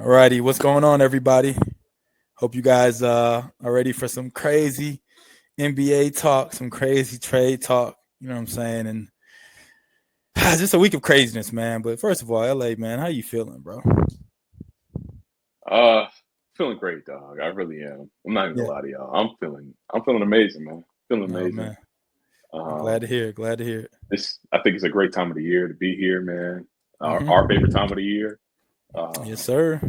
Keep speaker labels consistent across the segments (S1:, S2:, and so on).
S1: Alrighty, what's going on, everybody? Hope you guys are ready for some crazy NBA talk, some crazy trade talk. You know what I'm saying? And just a week of craziness, man. But first of all, LA, man, how you feeling, bro?
S2: Uh, Feeling great, dog. I really am. I'm not even
S1: Yeah.
S2: gonna lie to y'all. I'm feeling amazing, man. Feeling
S1: Oh
S2: amazing.
S1: man, I'm glad to
S2: Um,
S1: hear it. Glad to hear it.
S2: I think it's a great time of the year to be here, man. Our favorite
S1: Hmm.
S2: time of the year.
S1: Yes,
S2: Um,
S1: sir.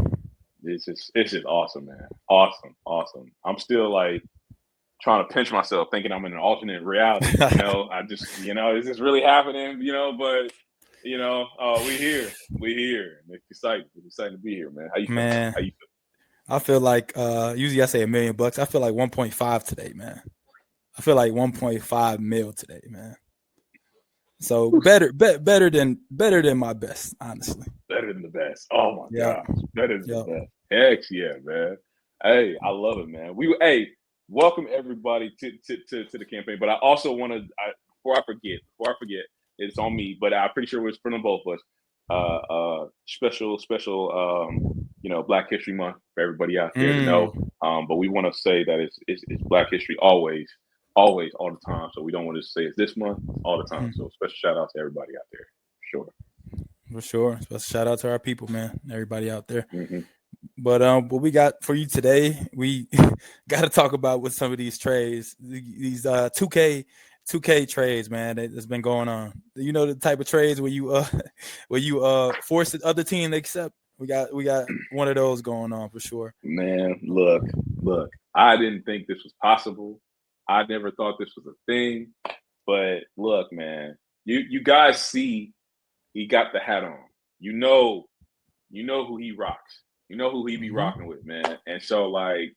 S2: it's just awesome, man. Awesome, awesome. I'm still like trying to pinch myself, thinking I'm in an alternate reality. Is this really happening? We here, we here. And it's exciting. It's exciting to be here, man. How you feeling?
S1: Man,
S2: How you
S1: I feel like usually I say $1 million. I feel like 1.5 today, man. I feel like 1.5 mil today, man. So
S2: feeling?
S1: better than my best, honestly.
S2: Better than the best. Oh my
S1: Yeah,
S2: gosh, better than the
S1: yeah.
S2: best. Heck yeah, man. Hey, I love it, man. Welcome everybody to the campaign. But I also want to, before I forget, it's on me. But I'm pretty sure it's for the both of us. Special, Black History Month for everybody out there to know.
S1: Mm.
S2: But we want to say that it's Black History always, always, all the time. So we don't want to say it's this month all the time. So special shout out to everybody out there. Sure.
S1: For sure. So shout out to our people, man. Everybody out there.
S2: Hmm.
S1: But what we got for you today, we got to talk about with some of these trades, these 2K trades, man, that's been going on. You know the type of trades where you where you force the other team to accept. We got one of those going on for sure.
S2: Man, look. I didn't think this was possible. I never thought this was a thing. But look, man, you guys see he got the hat on. You know, you know who he rocks. You know who he be rocking
S1: Hmm.
S2: with, man. And so like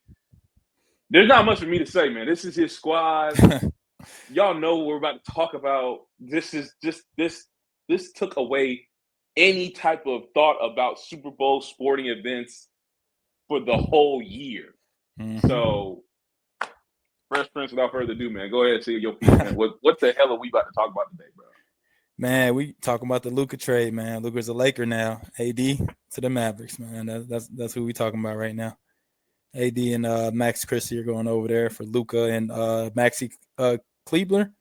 S2: there's not much for me to say, man. This is his squad. Y'all know what we're about to talk about. This is just this took away any type of thought about Super Bowl sporting events for the whole year.
S1: Hmm.
S2: So, Fresh Prince, without further ado, man, go ahead and see your piece, man. What the hell are we about to talk about today, bro?
S1: Man, we talking about the Luka trade, man. Luka's a Laker now. AD to the Mavericks, man. That's who we talking about right now. AD and Max Christie are going over there for Luca and Maxi Kleebler.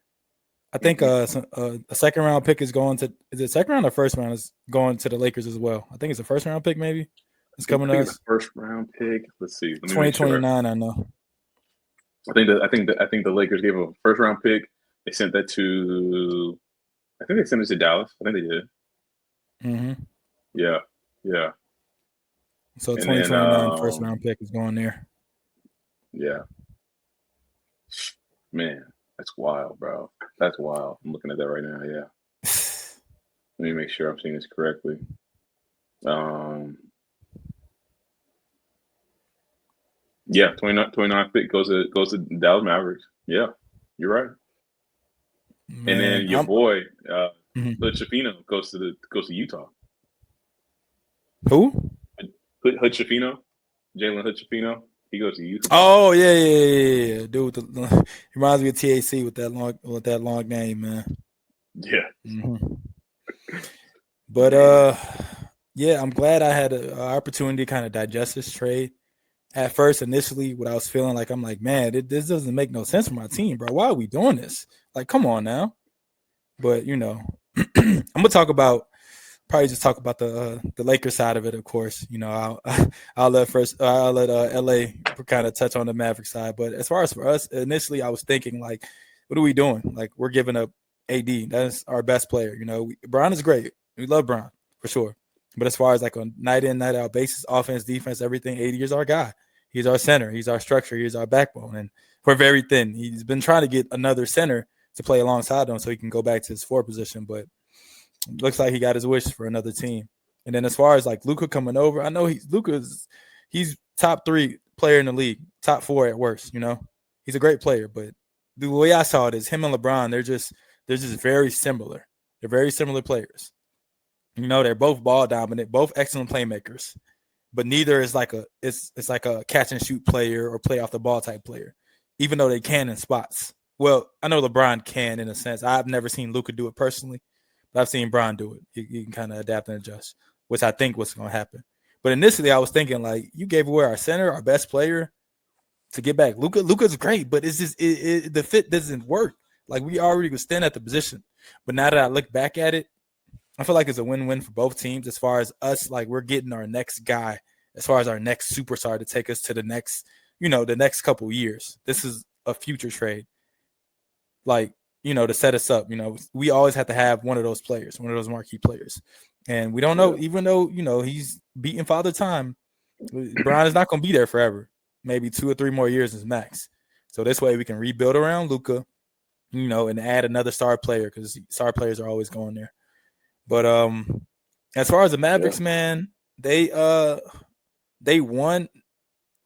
S1: I think
S2: Mm-hmm.
S1: a second round pick is it second round or first round is going to the Lakers as well. I think it's a first round pick maybe. It's coming
S2: I
S1: to
S2: think it's a
S1: us.
S2: first round pick. Let's see. Let me make sure.
S1: 2029, I know.
S2: I think the Lakers gave him a first round pick. They sent that to. I think they sent it to Dallas. I think they did.
S1: Hmm.
S2: Yeah, yeah.
S1: So
S2: And then
S1: 2029 first round pick is going there.
S2: yeah, man, that's wild, bro. That's wild. I'm looking at that right now. Yeah. Let me make sure I'm seeing this correctly. Um, yeah, 29 pick goes to Dallas Mavericks. Yeah, you're right. And then
S1: Man,
S2: your boy, Hood
S1: mhm.
S2: Shafino goes to Utah.
S1: Who?
S2: Hood Shafino, Jalen Hood Shafino, he goes to Utah.
S1: Oh yeah. Dude, he reminds me of TAC with that long name, man.
S2: Yeah.
S1: Hmm. But
S2: Man.
S1: yeah, I'm glad I had an opportunity to kind of digest this trade. At first, initially, what I was feeling like, I'm like, man, this doesn't make no sense for my team, bro. Why are we doing this? Like, come on now. But I'm gonna talk about probably just talk about the Lakers side of it, of course. I'll let LA kind of touch on the Maverick side. But as far as for us, initially, I was thinking like, what are we doing? Like, we're giving up AD. That's our best player. Brown is great. We love Brown for sure. But as far as like on night in, night out basis, offense, defense, everything, AD is our guy. He's our center. He's our structure. He's our backbone. And we're very thin. He's been trying to get another center to play alongside him so he can go back to his forward position. But looks like he got his wish for another team. And then as far as like Luka coming over, I know he's top 3 player in the league, top 4 at worst. He's a great player, but the way I saw it is him and LeBron, they're just very similar. They're very similar players. They're both ball dominant, both excellent playmakers, but neither is like it's like a catch and shoot player or play off the ball type player, even though they can in spots. Well, I know LeBron can in a sense. I've never seen Luka do it personally, but I've seen Bron do it. He can kind of adapt and adjust, which I think what's going to happen. But initially, I was thinking like you gave away our center, our best player, to get back. Luka's great, but it's just the fit doesn't work. Like we already could stand at the position, but now that I look back at it, I feel like it's a win-win for both teams as far as us. Like we're getting our next guy, as far as our next superstar to take us to the next, the next couple years. This is a future trade, like to set us up. We always have to have one of those players, one of those marquee players, and we don't know. Even though he's beating Father Time, Brian is not going to be there forever. Maybe 2 or 3 more years is max. So this way we can rebuild around Luka, and add another star player because star players are always going there. But as far as the Mavericks, man, they won.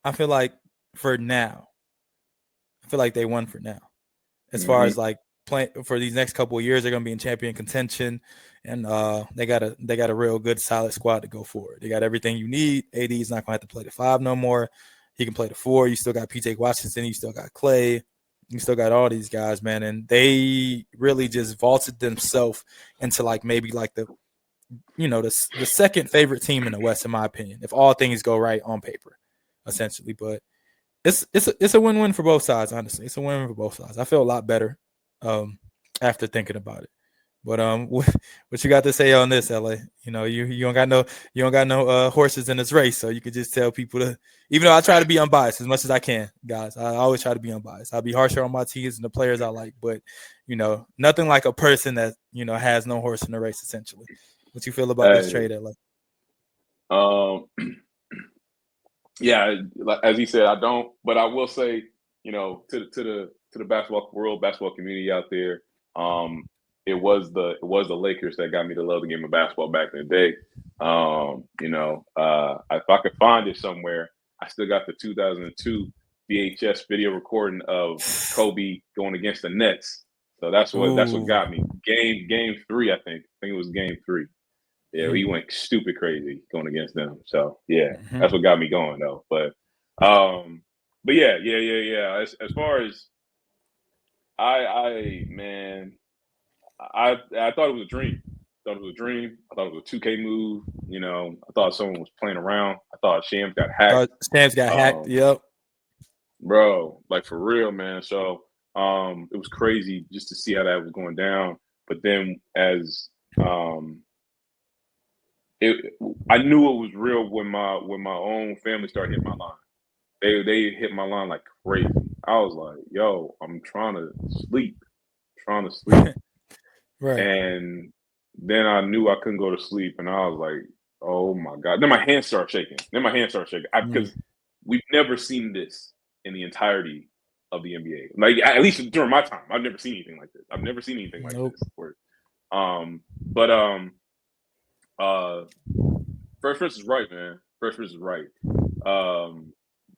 S1: I feel like for now. I feel like they won for now. As far as like playing for these next couple of years, they're gonna be in champion contention, and they got a real good solid squad to go forward. They got everything you need. AD is not gonna have to play the 5 no more. He can play the 4. You still got PJ Washington. You still got Clay. You still got all these guys, man, and they really just vaulted themselves into like maybe like the second favorite team in the West, in my opinion, if all things go right on paper, essentially. But it's a win-win for both sides, honestly. It's a win for both sides. I feel a lot better after thinking about it. But what you got to say on this, LA? You don't got no horses in this race, so you could just tell people to. Even though I try to be unbiased as much as I can, guys, I always try to be unbiased. I'll be harsher on my teams and the players I like, but nothing like a person that has no horse in the race. Essentially, what you feel about this trade, LA?
S2: Yeah, as he said, I don't, but I will say, to the basketball world, basketball community out there, it was the Lakers that got me to love the game of basketball back in the day. If I could find it somewhere, I still got the 2002 VHS video recording of Kobe going against the Nets. So that's what got me. Game 3, I think it was game 3. Yeah, he went stupid crazy going against them. So that's what got me going though. But yeah. As far as I thought it was a dream. I thought it was a 2K move. I thought someone was playing around. I thought Shams got hacked.
S1: Shams got hacked. Yep.
S2: Bro, like for real, man. So it was crazy just to see how that was going down. But then as I knew it was real when my own family started hitting my line. They hit my line like crazy. I was like, yo, I'm trying to sleep.
S1: Right.
S2: And then I knew I couldn't go to sleep, and I was like, oh my God. Then my hands started shaking. Because we've never seen this in the entirety of the NBA. Like, at least during my time, I've never seen anything like this. This. First is right, man. First is right.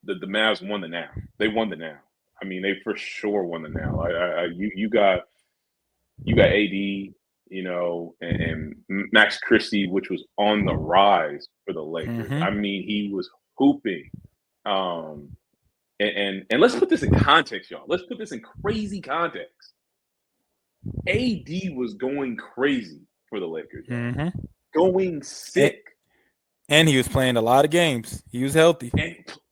S2: The Mavs won the now. They won the now. I mean, they for sure won the now. You got AD, and Max Christie, which was on the rise for the Lakers. I mean, he was hooping. And let's put this in context, y'all. Let's put this in crazy context. AD was going crazy for the Lakers. Going sick.
S1: And he was playing a lot of games. He was healthy.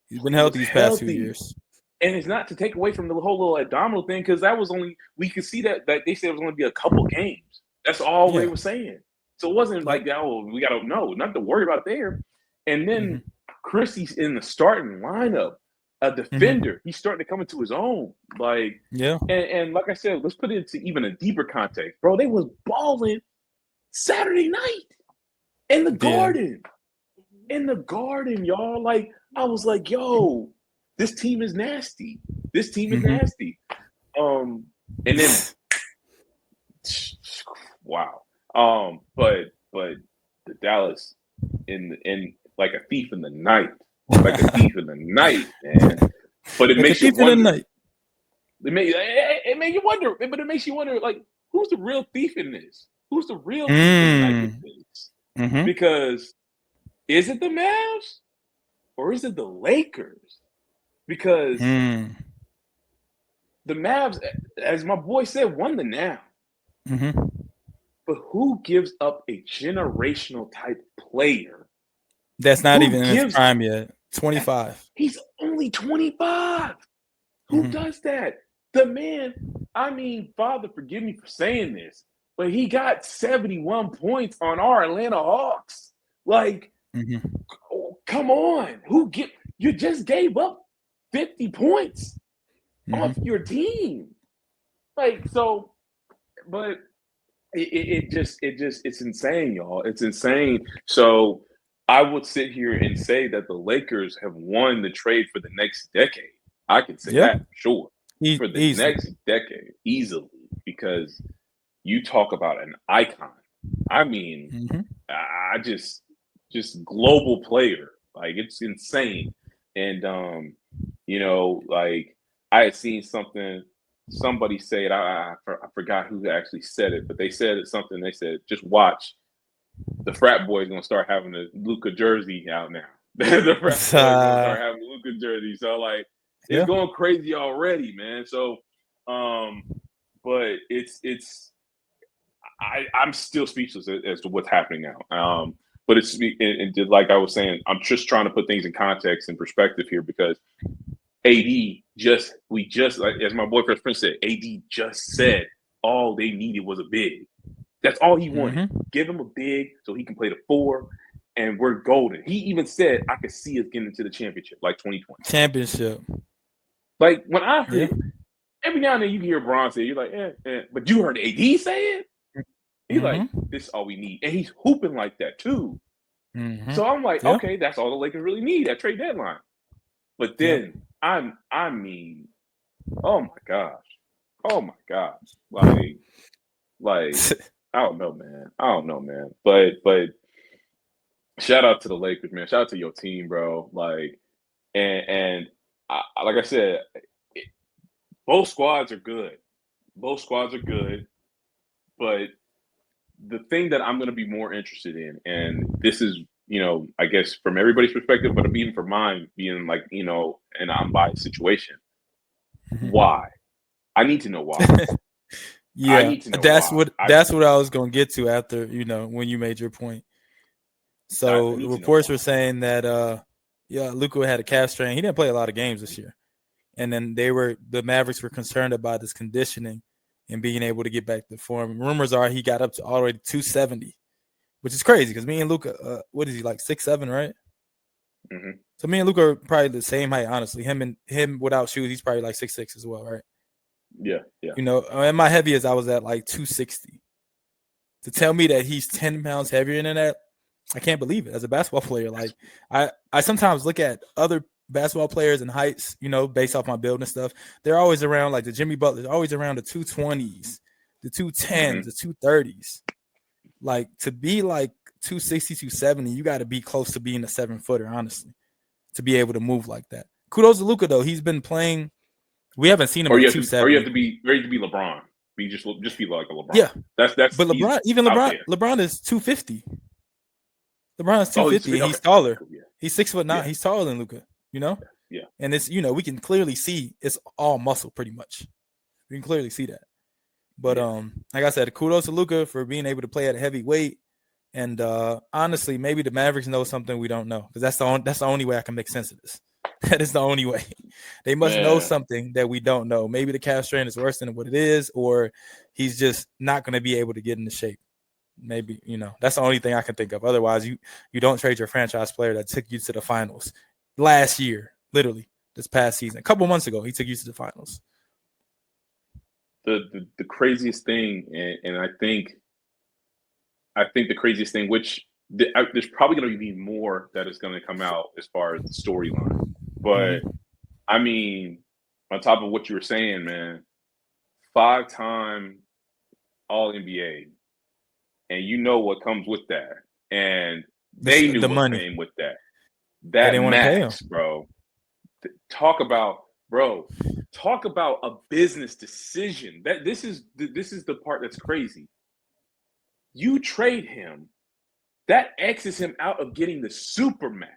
S1: He's been healthy these past few years.
S2: And it's not to take away from the whole little abdominal thing, because that was only – we could see that they said it was going to be a couple games. That's all they were saying. So it wasn't like, we got to – no, not to worry about there. And then Christie's in the starting lineup, a defender. He's starting to come into his own. Like, and like I said, let's put it into even a deeper context. Bro, they was balling Saturday night in the Garden. In the Garden, y'all. Like, I was like, yo, this team is nasty. And then wow. But the Dallas in like a thief in the night. Like a thief in the night, man. But it makes you wonder. It made you wonder, but it makes you wonder, like, who's the real thief in this? Who's the real thief in the night with this? Because is it the Mavs or is it the Lakers? Because the Mavs, as my boy said, won the now. But who gives up a generational type player
S1: That's not
S2: Who
S1: even in his
S2: gives?
S1: prime yet. 25.
S2: He's only 25. Who
S1: Mm-hmm.
S2: does that? The man, I mean, Father, forgive me for saying this, but he got 71 points on our Atlanta Hawks. Like,
S1: Mm-hmm.
S2: oh, come on. You just gave up 50 points off
S1: Mm-hmm.
S2: your team. Like, so, but it's insane, y'all. It's insane. So I would sit here and say that the Lakers have won the trade for the next decade. I can say
S1: Yeah.
S2: that for sure. For the
S1: Easily.
S2: next decade, easily, because you talk about an icon. I mean,
S1: Mm-hmm.
S2: I just global player. Like it's insane. And like I had seen somebody say it. I forgot who actually said it, but they said it something. They said, just watch. The frat boys gonna start having the Luka jersey out now. The frat boys gonna start having the Luka jersey. So like it's
S1: Yeah.
S2: going crazy already, man. So but I'm still speechless as to what's happening now. But it's like I was saying, I'm just trying to put things in context and perspective here because we just like as my boyfriend's Prince said, AD just said all they needed was a big. That's all he wanted.
S1: Mm-hmm.
S2: Give him a big so he can play the 4, and we're golden. He even said, I could see us getting into the championship like 2020.
S1: Championship.
S2: Like when I
S1: Yeah.
S2: heard, every now and then you can hear Bron say, you're like, but you heard AD say it? He's like,
S1: Mm-hmm.
S2: this is all we need. And he's hooping like that too.
S1: Mm-hmm.
S2: So I'm like,
S1: Yeah.
S2: okay, that's all the Lakers really need at trade deadline. But
S1: Yep.
S2: then I mean, oh my gosh. Oh my gosh. Like I don't know, man. But shout out to the Lakers, man. Shout out to your team, bro. Like and like I said, both squads are good. Both squads are good, but the thing that I'm going to be more interested in, and this is, I guess from everybody's perspective, but even for mine, being like, in an unbiased situation,
S1: Mm-hmm.
S2: why? I need to know why. I
S1: Yeah.
S2: need to know
S1: That's
S2: why.
S1: what that's what I was gonna get to after, when you made your point.
S2: I
S1: So the
S2: need to know
S1: reports
S2: why.
S1: were saying that Luka had a calf strain. He didn't play a lot of games this year. And then the Mavericks were concerned about his conditioning and being able to get back to form. Rumors are he got up to all the way to 270, which is crazy because me and Luka, what is he, like 6'7", right?
S2: Mm-hmm.
S1: So me and Luka are probably the same height, honestly. Him without shoes, he's probably like 6'6" as well, right?
S2: Yeah, yeah.
S1: At my heaviest, I was at like 260. To tell me that he's 10 pounds heavier than that, I can't believe it. As a basketball player, like I sometimes look at other basketball players and heights, based off my build and stuff. They're always around like the Jimmy Butler's, always around the 220s, the 210s,
S2: Mm-hmm.
S1: the 230s. Like to be like 260, 270, you got to be close to being a 7-footer, honestly, to be able to move like that. Kudos to Luka though. He's been playing. We haven't seen him
S2: Or
S1: at
S2: you have
S1: 270.
S2: to be ready to be LeBron. Just be like a LeBron.
S1: Yeah,
S2: That's
S1: but
S2: he's out there.
S1: LeBron is 250. LeBron is
S2: Oh, he's
S1: 250 and he's
S2: okay. Okay,
S1: taller.
S2: cool. Yeah,
S1: He's 6'9".
S2: yeah,
S1: He's taller than Luka,
S2: yeah.
S1: and it's we can clearly see it's all muscle pretty much. We can clearly see that. But
S2: Yeah.
S1: like I said, kudos to Luka for being able to play at a heavy weight. And honestly, maybe the Mavericks know something we don't know because that's the only way I can make sense of this. That is the only way. They must know
S2: Man,
S1: something that we don't know. Maybe the calf strain is worse than what it is, or he's just not going to be able to get into shape. Maybe that's the only thing I can think of. Otherwise, you don't trade your franchise player that took you to the finals last year, literally this past season. A couple months ago, he took you to the finals.
S2: the craziest thing, and I think the craziest thing, which there's probably going to be more that is going to come out as far as the storyline. But
S1: Mm-hmm.
S2: I mean, on top of what you were saying, man, 5-time All NBA, and you know what comes with that, and they knew
S1: The
S2: what
S1: money.
S2: came with that.
S1: They
S2: That
S1: didn't want to pay him.
S2: max, bro. Talk about, bro. Talk about a business decision. This is the part that's crazy. You trade him, that X's him out of getting the super max.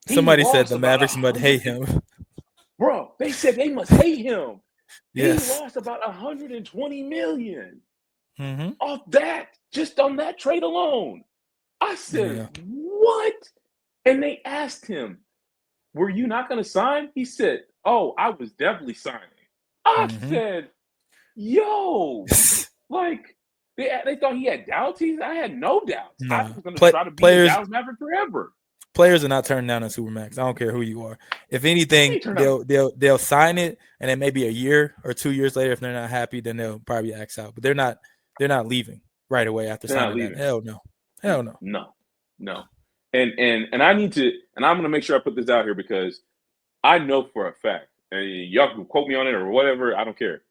S2: He
S1: Somebody said
S2: lost
S1: the
S2: about
S1: Mavericks must hate
S2: 100.
S1: him.
S2: Bro, they said they must hate him. He
S1: Yes.
S2: lost about 120 million
S1: Mm-hmm.
S2: off that, just on that trade alone. I said,
S1: Yeah.
S2: what? And they asked him, "Were you not going to sign?" He said, "Oh, I was definitely signing." I
S1: Mm-hmm.
S2: said, "Yo, like they thought he had doubts. I had no doubts. I
S1: Nah,
S2: was going to try to be a
S1: players
S2: Dallas Maverick forever."
S1: players are not turning down a supermax. I don't care who you are. If anything,
S2: He turned out
S1: they'll sign it, and then maybe a year or 2 years later, if they're not happy, then they'll probably X out. But they're not leaving right away after
S2: they're not
S1: signing that.
S2: leaving.
S1: Hell no, hell no.
S2: No, no. And I need to, and I'm going to make sure I put this out here because I know for a fact, and y'all can quote me on it or whatever. I don't care.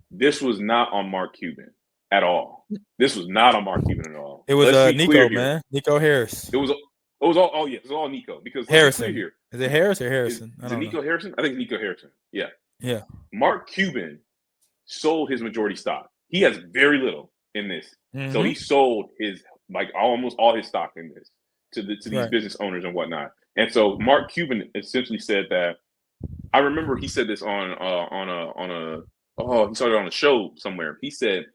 S2: This was not on Mark Cuban at all. This was not on Mark Cuban at all.
S1: It was
S2: Let's be clear
S1: Nico,
S2: here.
S1: man, Nico Harris.
S2: It was all. Oh yeah, it was all Nico. Because let's be clear
S1: Harrison.
S2: here.
S1: Is it Harris or
S2: Is,
S1: Harrison? I
S2: is it
S1: don't know.
S2: Nico Harrison? I think it's Nico Harrison. Yeah.
S1: Yeah.
S2: Mark Cuban sold his majority stock. He has very little in this, so he sold his like almost all his stock in this to these business owners and whatnot. And so Mark Cuban essentially said that. I remember he said this on he started on a show somewhere. He said,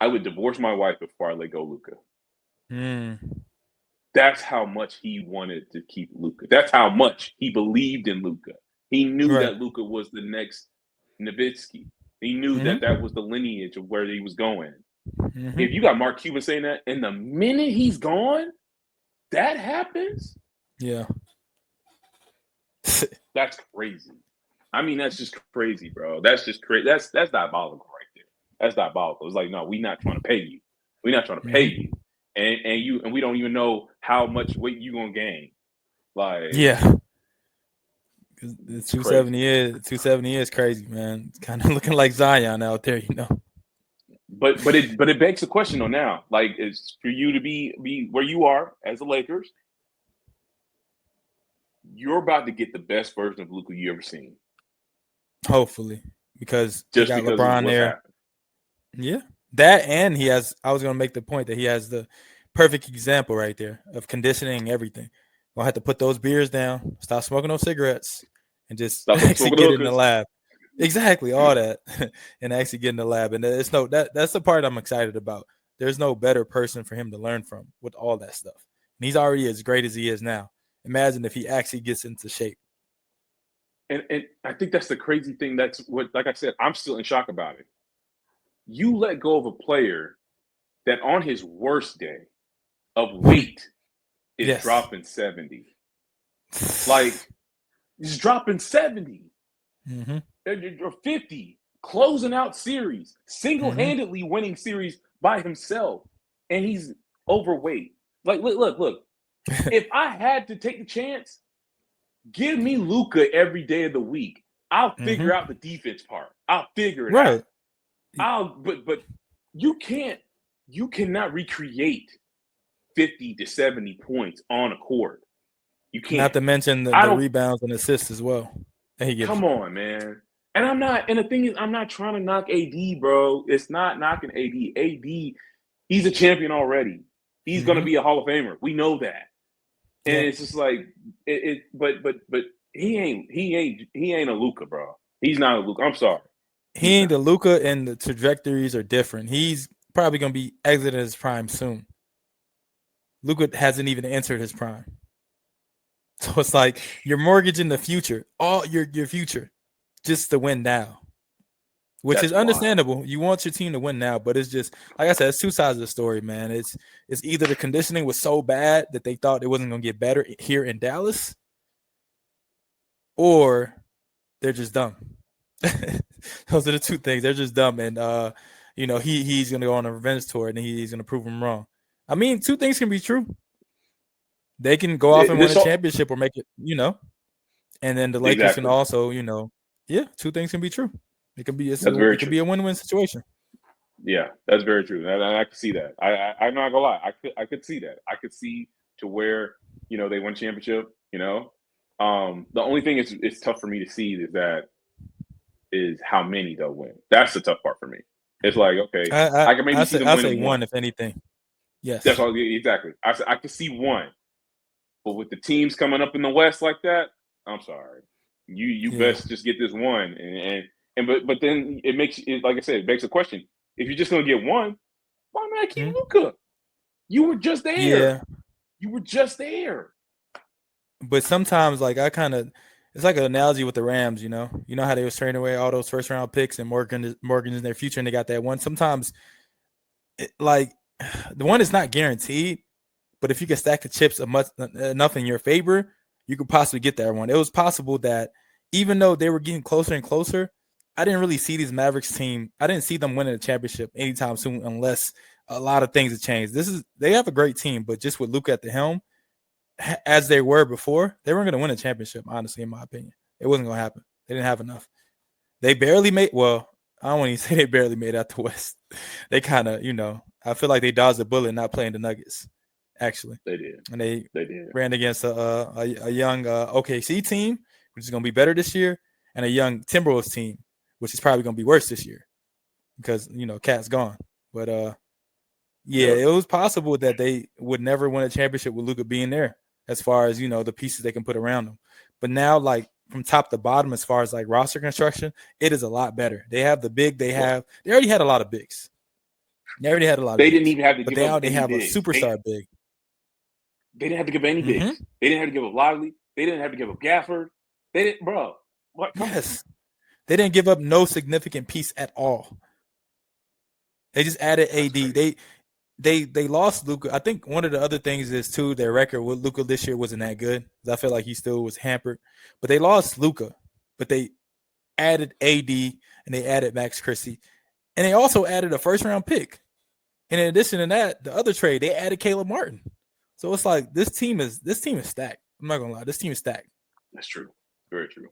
S2: "I would divorce my wife before I let go Luka."
S1: Mm.
S2: That's how much he wanted to keep Luka. That's how much he believed in Luka. He knew that Luka was the next Nowitzki. He knew that was the lineage of where he was going. If you got Mark Cuban saying that, and the minute he's gone, that happens.
S1: Yeah.
S2: That's crazy. I mean, that's just crazy, bro. That's just crazy. That's diabolical right there. That's diabolical. It's like, no, we're not trying to pay you. We're not trying to pay you. And we don't even know how much weight you're gonna gain. Like,
S1: yeah. The 270 is crazy, man. It's kind of looking like Zion out there, you know.
S2: But it begs the question though now, like, it's for you to be where you are as the Lakers. You're about to get the best version of Luka you ever seen.
S1: Hopefully, because
S2: just
S1: you got
S2: because
S1: LeBron there.
S2: Happened.
S1: Yeah, that and he has. I was going to make the point that he has the perfect example right there of conditioning everything. Gonna have to put those beers down, stop smoking those cigarettes, and just actually get in the lab. Exactly, all that, and actually get in the lab. And it's that's the part I'm excited about. There's no better person for him to learn from with all that stuff. And he's already as great as he is now. Imagine if he actually gets into shape.
S2: And I think that's the crazy thing. That's what, like I said, I'm still in shock about it. You let go of a player that on his worst day of weight is dropping 70. Like, he's dropping 70 or 50, closing out series, single-handedly winning series by himself, and he's overweight. Like, look. If I had to take the chance, give me Luka every day of the week. I'll figure out the defense part. I'll figure it out. But you cannot recreate 50 to 70 points on a court. You can't.
S1: Not to mention the rebounds and assists as well.
S2: Come on, man. And the thing is, I'm not trying to knock AD, bro. It's not knocking AD. AD, he's a champion already. He's gonna be a Hall of Famer. We know that. And it's just like but he ain't a Luka, bro. He's not a Luka. I'm sorry.
S1: He ain't the Luka, and the trajectories are different. He's probably gonna be exiting his prime soon. Luka hasn't even entered his prime. So it's like you're mortgaging the future, all your future, just to win now. Which is understandable. You want your team to win now, but it's just like I said, it's two sides of the story, man. It's either the conditioning was so bad that they thought it wasn't gonna get better here in Dallas, or they're just dumb. Those are the two things. They're just dumb, and he's gonna go on a revenge tour, and he's gonna prove them wrong. I mean, two things can be true. They can go off and win a championship or make it, and then the Lakers can also, two things can be true. It could be a win-win situation.
S2: Yeah, that's very true. I could see that. I'm not gonna lie. I could see that. I could see to where they won championship. The only thing it's tough for me to see is how many they'll win. That's the tough part for me. It's like, okay, I can maybe see them winning
S1: one, if anything. Yes,
S2: that's all. Exactly. I could see one, but with the teams coming up in the West like that, I'm sorry. You best just get this one But then it makes it, like I said, it begs the question: if you're just gonna get one, why not keep Luka? You were just there.
S1: Yeah,
S2: You were just there.
S1: But sometimes, like it's like an analogy with the Rams. You know how they was trading away all those first round picks and Morgan in their future, and they got that one. Sometimes, like the one is not guaranteed, but if you can stack the chips enough in your favor, you could possibly get that one. It was possible that even though they were getting closer and closer, I didn't really see these Mavericks team. I didn't see them winning a championship anytime soon, unless a lot of things have changed. They have a great team, but just with Luka at the helm, as they were before, they weren't going to win a championship. Honestly, in my opinion, it wasn't going to happen. They didn't have enough. They barely made. Well, I don't want to say they barely made out the West. They kind of, I feel like they dodged a bullet not playing the Nuggets. Actually,
S2: they did,
S1: and they
S2: did.
S1: ran against a young OKC team, which is going to be better this year, and a young Timberwolves team, which is probably going to be worse this year because Cat's gone. But yeah, it was possible that they would never win a championship with Luka being there, as far as the pieces they can put around them. But now, like from top to bottom, as far as like roster construction, it is a lot better. They have the big. They already had a lot of bigs. They already had a lot of
S2: bigs.
S1: Didn't
S2: even have to
S1: but
S2: give up
S1: they have
S2: bigs.
S1: A superstar big.
S2: They didn't have to give any bigs. They didn't have to give up Lively. They didn't have to give up Gafford. They didn't, bro. What?
S1: Yes. They didn't give up no significant piece at all. They just added AD. They lost Luka. I think one of the other things is too their record with Luka this year wasn't that good. I feel like he still was hampered. But they lost Luka. But they added AD and they added Max Christie. And they also added a first round pick. And in addition to that, the other trade, they added Caleb Martin. So it's like this team is stacked. I'm not gonna lie, this team is stacked.
S2: That's true. Very true.